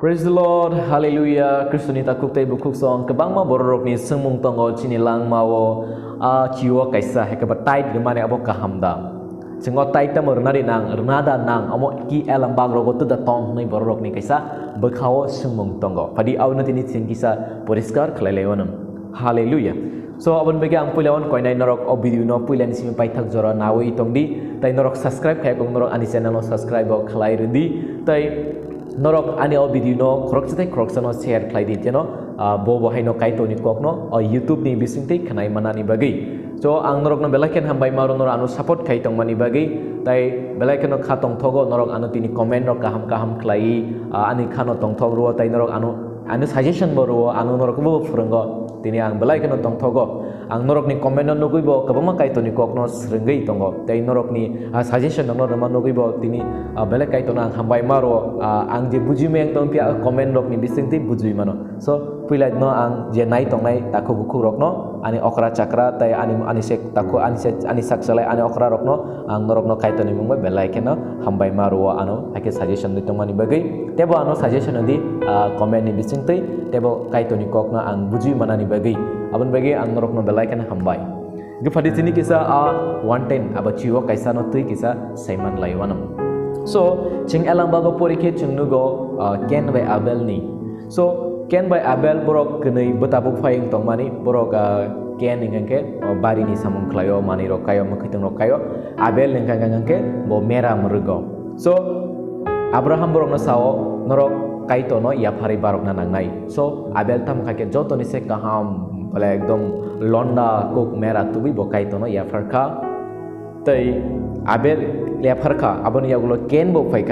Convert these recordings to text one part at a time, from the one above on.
Praise the Lord, Hallelujah. Kristuni takuk tay bukuk song kabang ma borok ni semung tongo chini lang mawo chiwo kaisa hekabat tait gemane abo kahamda. Cengot tait ta mernari nang rnada nang amo ki elam bagro go tuda tong nei borok ni kaisa bekhawo semung tongo. Padi awna tini cing kisa poriskar khlailewanam. Hallelujah. So abon bege ang pulawan koinai norok o video no pulan simi pai thak jora nawi tongdi tai norok subscribe khai bong norok ani channel no subscribe o khlai rendi tai norok ani o video no krok chate krok sano share khlai di teno bo hai no kai to ni kok no o YouTube ni bising te khnai manani bagi so ang norok no belaken hambai maro norok anu support khai tong mani bagi tai belaken no khatong thogo norok anu tini comment no kaham khlai ani khano tong thog ro tai norok anu suggestion boro anu norok bo phurungo tini ang belai kena tong thogo ang norok ni comment no nugui bo kabama kai to ni kok no srengai tongo tai norok ni suggestion no rama nugui bo tini belai kai to na hambai maro ang je buji meng tong pia comment rok ni bising ti bujui mano so pilai no ang je nai tong nai takho buku rok no ani okra chakra tai ani sek takho ani saksalai ani okra rok no ang norok no kai to ni mung belai kena hambai maro ano hake suggestion di tong mani bagai tebo ano suggestion di comment ni bising ti tebo kai to ni kok no ang bujui manani bagi abon bagi ang norok no belai kan hambai gepadi sini kisa 110 aba chiwo kaisa no tui kisa saiman laiwanam so ching elang bago porike chungnugo ken by abel ni so ken by abel borok kenai betabuk phaying tongmani borok ken ingke bari ni samung klayo mani ro kayo makhitung ro kayo abel ingke bo mera mrugo so abraham borok no sao norok kaito no ya phari barok na nangnai so abel tam khake joto ni se kaham bole ekdom londa kok mera tubi bo kaito no ya pharka tai abel ya pharka abon ya gulo ken bo phai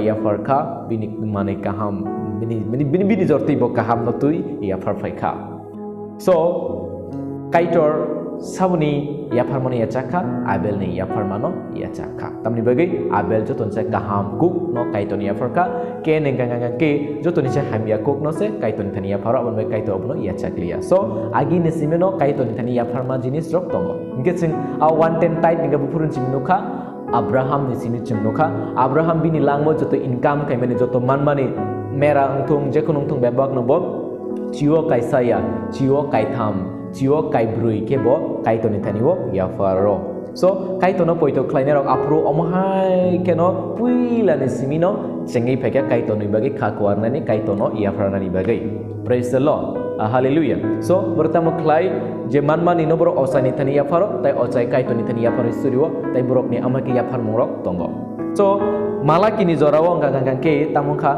ya pharka bini mane kaham bini jorti bo kaham no tui ya pharka so kaitor sabuni ya farmani ya chakha abel ni ya farmano ya chakha tamni bagi abel joton se kaham kuk no kaiton ya farka ke nenganga ke joton se hamya kuk no se kaiton thani ya faro abon bai kaito abno ya chakliya so agi ne simeno kaiton thani ya farma jinis rok tongo ngetsing a 110 tait ninga bupurun chimnuka abraham ni simi chimnuka abraham bini langmo joto income kaimani joto manmani mera ungtung jekunung tung bebak no bo chiwo kaisaya chiwo kaitham chiwo kai brui ke bo kai to ni thani wo ya faro so kai to no poito kleiner ok apro omhai keno puila ni simino chengi pheke kai to ni bagi khakwar nani kai to no ya farana ni bagi praise the lord hallelujah so bertamo klai je manma ni no bro osani thani ya faro tai ochai kai to ni thani ya faro suriwo tai borok ni amaki ya far morok tongo so malaki ni jorawo ngang ke tamungkha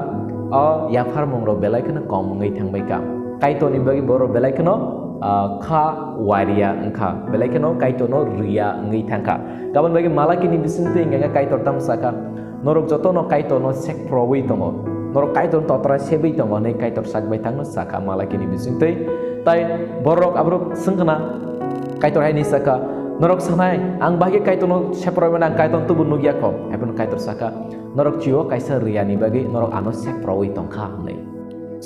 ya far mongro belai kana kom ngai thangbai ka kai to ni bagi boro belai kana kha waria engka belai keno kaito no ria ngai thangka gabon bagi malaki ni bisinte nga kaito tam saka norok joto no kaito no sek prowi tongo norok kaito to tra sebi tongo nei kaito sak bai thang no saka malaki ni bisinte tai borok abrok sengkana kaito hai ni saka norok sanai ang bagi kaito no seprowi nang kaito tu bunu gya ko epon kaito saka norok chiwo kaisa ria ni bagi norok ano sek prowi tongkha nei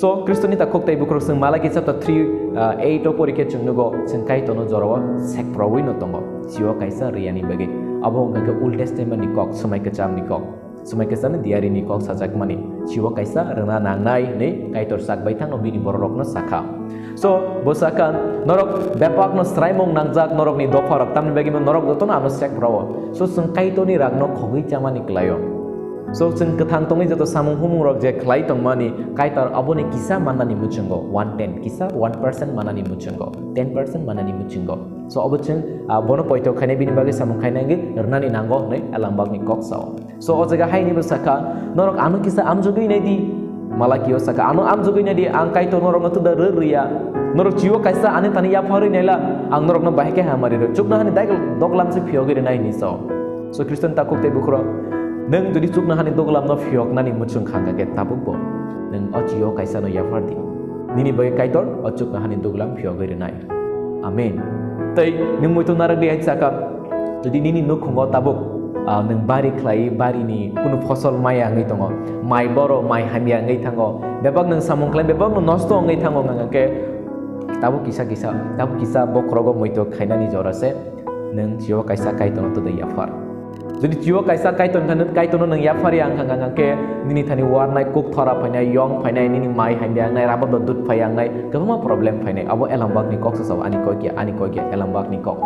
so kristoni ta koktai bukrok sing malaki chapter 3 8 o porike chungnugo sing kai tono jorowa sek prowi no tongo siwa kaisa riani bagi abo ngake old testament ni kok samai kacham ni kok samai kasane diari ni kok sajak mani siwa kaisa rena nangnai ne kaitor sak baithang no bini borok no saka so bosakan norok bepak no straimong nangjak norok ni dofarok tamni bagi norok dotono ano sek prowo so sing kai toni ragno khogui chamani klayo so sing kethang tongi joto samung humung rok je khlai tongmani kaitar aboni kisa manani muchungo 110 kisa 1% manani muchungo 10% manani muchungo so obuchung bono poito khane bini bagi samung khainangi rnani nango ne alambak ni kok sao so o jaga haini busaka norok anu kisa amjogui nei di malakio saka anu amjogui nei di ang kaitor norok natu da ria norok jiwo kaisa ane tani ya phari nela ang norok no bahike hamari ro chukna hani dai doglam se phiogi nai ni so kristen takuk te bukro neng jadi cuk nahan itu kelam no fiok nani mucung khangga ke tabuk neng ocio kaisa no yafardi nini bagai kaitor ocuk nahan itu kelam fiok gere nai amen tai neng muitu narag dia saka jadi nini no khungo tabuk neng bari klai bari ni kunu fosol maya ngai tongo mai boro mai hamia ngai thango bebak neng samung klai bebak no nosto ngai thango nganga ke tabuk kisa bokrogo muitu khainani jorase neng cio kaisa kaitor to de yafar Jadi jiwa kaisa kaiton nang yapari ang kang ke nini thani warnai kuk thora phainai yong phainai nini mai handiang nai rabat dut phayang nai gama problem phainai abo elambak ni kok so ani ko kia elambak ni kok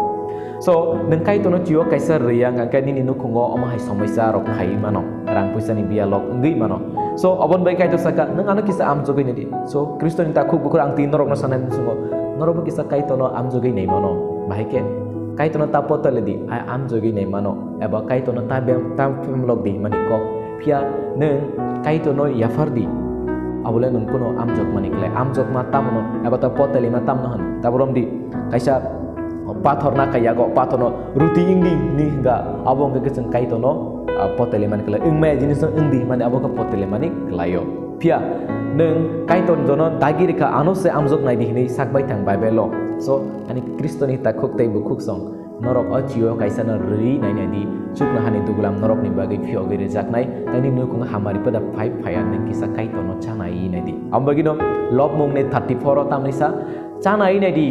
so nang kaiton jiwa kaisa riyang ang ke nini nukungo oma hai somesa rok phai mano rang puisa ni bia lok ngi mano so abon bai kaito saka nang ano kisa am jogai ni so kriston ta khuk bukur ang tin norok na sanan sungo norok kisa kaito no am jogai nei mano bahai ke kaitono tapotale di am jogi nei mano eba kaitono tam log di maniko pia neng kaitono yafardi abule nung kuno am jog manikle am jog ma tamno eba tapotale ma tamno han taborom di kaisa pathorna kaya go pathono ruti ingdi ni ga abong ke jeng kaitono potale manikle ingme jinis ingdi mane abong ke potale manik layo pia neng kaiton jono dagirika anose am jog nai di ni sakbai tang bible so ani kristoni ta khuk tai bu khuk song norok achiyo kaisa na ri nai nai di chukna hani dugulam norok ni bagi phio gere jak nai tani nukung hamari pada 5 phayan ning kisa kaito no chanai nai di ambagino lob mung ne 34 tam nisa chanai nai di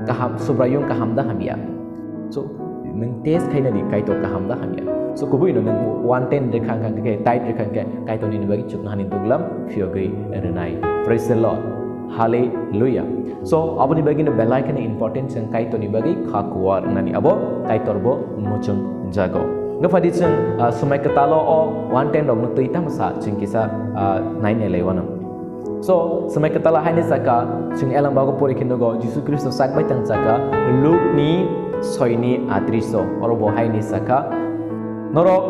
kaham subrayung kaham da hamia so nang test khaina di kaito kaham da hamia so kubui no nang 110 rekhang kang ke tight rekhang ke kaito ni bagi chukna hani dugulam phio gere renai praise the lord hallelujah so abo ni bagi no belai kan important sang kaito ni bagi khakuar nani abo kaitorbo muchung jago ngafadi chung sumai ketalo o 110 dog no tuita masa chung kisa 9 elewana so sumai ketala haine saka chung elang bago porikin go jisu kristo sakbai tang saka luk ni soini adriso orobo haine saka norok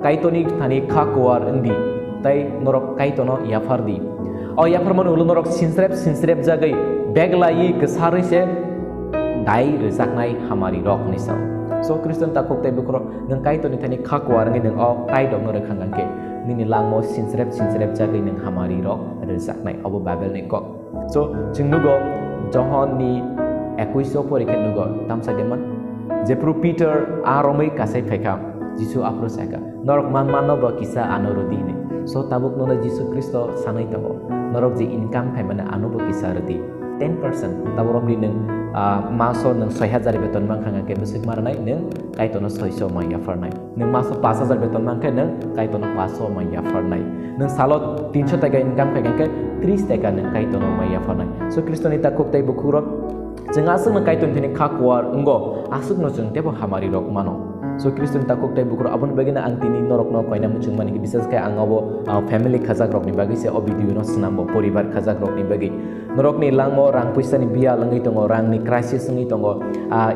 kaito ni thani khakuar indi tai norok kaito no yafardi o yafarman ulu norok sinsrep jagai beglai kesari se dai rejaknai hamari rok ni so so kristen takok tai bukro nang kaito ni thani khakwar ngi nang o tai dog nor khangang ke nini langmo sinsrep jagai nang hamari rok rejaknai abo babel ni kok so jingnugo johon ni 21 poriken nugo tamsa deman jepru peter aromai kasai pheka jisu apro saka norok man no ba kisa anorodi ni so tabuk no jisu kristo sanai tabo norok ji income phaimana anubo kisa rodi 10% taborom di neng maso neng 6000 beton mangkhang ke besik marnai neng kaitono 600 maya farnai neng maso 5000 beton mangkhe neng kaitono 500 maya farnai neng salot 300 taka income ke 30 taka neng kaitono maya farnai so kristoni ta koktai bukhuro jeng asuk neng kaiton thini khakwar ungo asuk no jeng tebo hamari rok mano so kristen takok tai bukur abon bagina angtini norok no koina muchung mani bisas kai angabo family khajak rok ni bagi se obidio no snambo poribar khajak rok ni bagi norok ni langmo rang puisa ni bia langai tongo rang ni crisis ngi tongo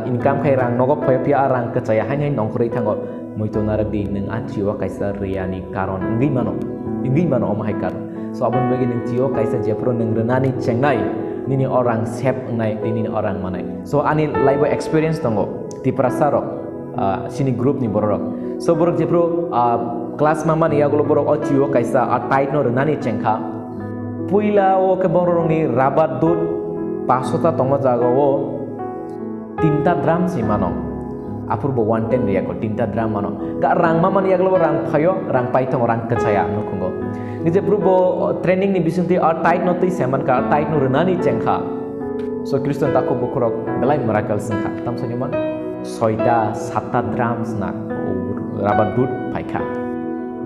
income kai rang nogop phoya pia rang kachaya hanai nongkhori thango moito narak di neng achiwa kaisa riani karon ngi mano omahai kar so abon bagi neng jiwa kaisa jepro neng renani chengnai nini orang sep ngai nini orang manai so ani live experience tongo ti prasarok sini grup ni borok so borok jepro kelas mama ni agulo borok ochiwo kaisa tight no renani chengkha puila o ke borok ni rabat dut pasota tongma jaga o tinta drum si mano apurbo 110 ria ko tinta drum mano ka rang mama ni agulo rang phayo rang paitong rang kachaya no kungo ni jepro bo training ni bisunti tight no tei seman ka tight no renani chengkha so kriston tako bokrok belai miracle sengkha tamsani man 6-7 drums na rabat dut paika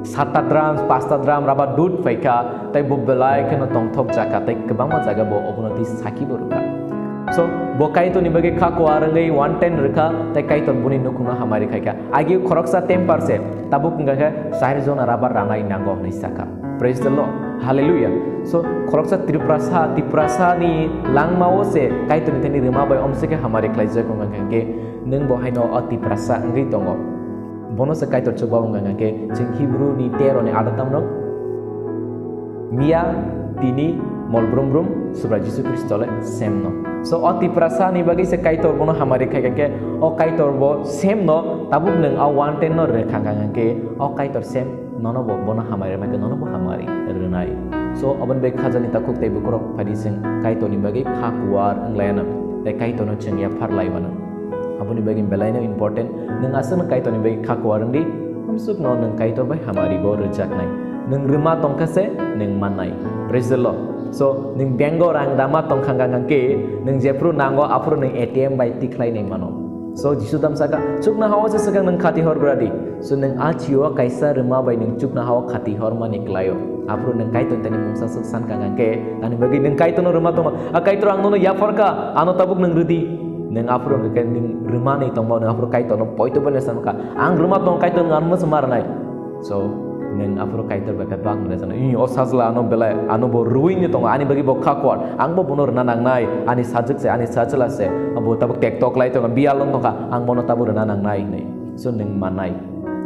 7 drums 5 drum rabat dut paika tai bo belai kena tongthok jaka tai kebangma jaga bo obonoti saki boruka so bo kai to ni bage kha ko arangai 110 rekha tai kai ton buni nukuna hamari khaika agi khoroksa 10% tabuk ngaka sahir zona rabat ranai nango ni saka praise the lord hallelujah so khoroksa tiprasa ni langmao se kai to ni tani rima bai omseke hamari klaija ko ngake neng bo haino ati prasa ngai tongo bono se kai to choba ngake jing hebrew ni tero ni adatam no mia tini mol brum subra jisu kristo le sem no so ati prasa ni bagi se kai to bono hamari khai ke o kai to bo sem no tabuk neng a 110 no rekha ngake o kai to sem nono bo bono hamari ma ke nono bo hamari renai so abon be khajani takuk tai bukro phadi sing kai to ni bagi khakuar anglayana te kai to no chengya pharlai wana aboni bagi belaina important neng asan kai to ni bagi khakuar ndi hamsuk no neng kai to bai hamari bo rejak nai neng rima tongkase neng manai praise the lord so neng bengo rang dama tongkhanga ngke neng jepru nango apru neng atm bai tiklai nei mano So jisu dam saka chukna hawa se sakang nang khati hor bradi so nang a chiwa kaisa rema bai nang chukna hawa khati hor ma niklayo apro nang kaiton tani mumsa suk san kang ke ani bagi nang kaiton rema to a kaitor ang no ya forka ano tabuk nang rudi nang apro ke nang rema nei tong nang apro kaiton no poito bane san ka ang rema tong kaiton ngan mas mar nai so nang apro kaitor ba ka bang ne san i o sajla ano bela ano bo ruin ni tong ani bagi bo khakwar ang bo bunor nanang nai ani sajik se ani sajla se abo tabuk tektok lai tong bialon tong ka ang mono tabur nanang nai nei so nang manai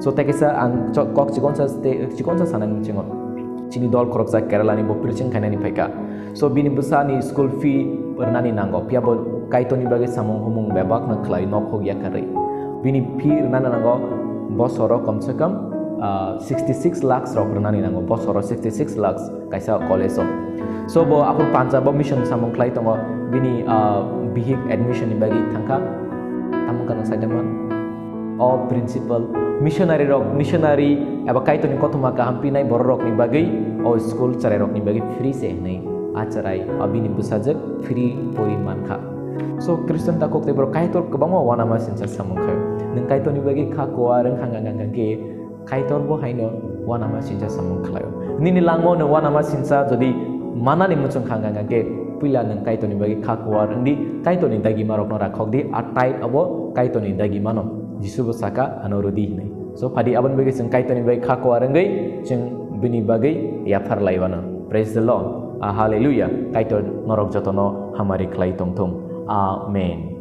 so tekisa ang kok chikonsa sanang chingon chini dol koroksa kerala ni bo pirching khana ni phaika so bini busani school fee pernani nango pia bo kaitoni bagi samong humung bebak na khlai nok hog ya kare bini fee nana nango bosoro kamse kam 66 lakhs ro pernani nango bosoro 66 lakhs kaisa college so bo apur panjab mission samong khlai tongo bini bihik admission ni bagi thangka tamong kana saidaman o principal missionary aba kaitoni kotuma ka hampi nai borok ni bagai o school chare rok ni bagi free se nei acharai abini busajak free poriman kha so Kristen takok te bro kaitor kabamo wana ma sincha samong khayo nang kaitoni bagi kha koa rang hanga ge kaitor bo haino wana ma sincha samong khayo nini langmo no wana ma sincha jodi manani muchung hanga ge pila nang kaitoni bagi kha koa rang di kaitoni dagi marok no rakhok di atai abo kaitoni dagi mano jisu saka anorudi nei so padi aban bagi sing kaitoni bagi khako arangai jeng bini bagi ya phar laiwana praise the lord hallelujah kaiton norok jotono hamari khlai tongthong amen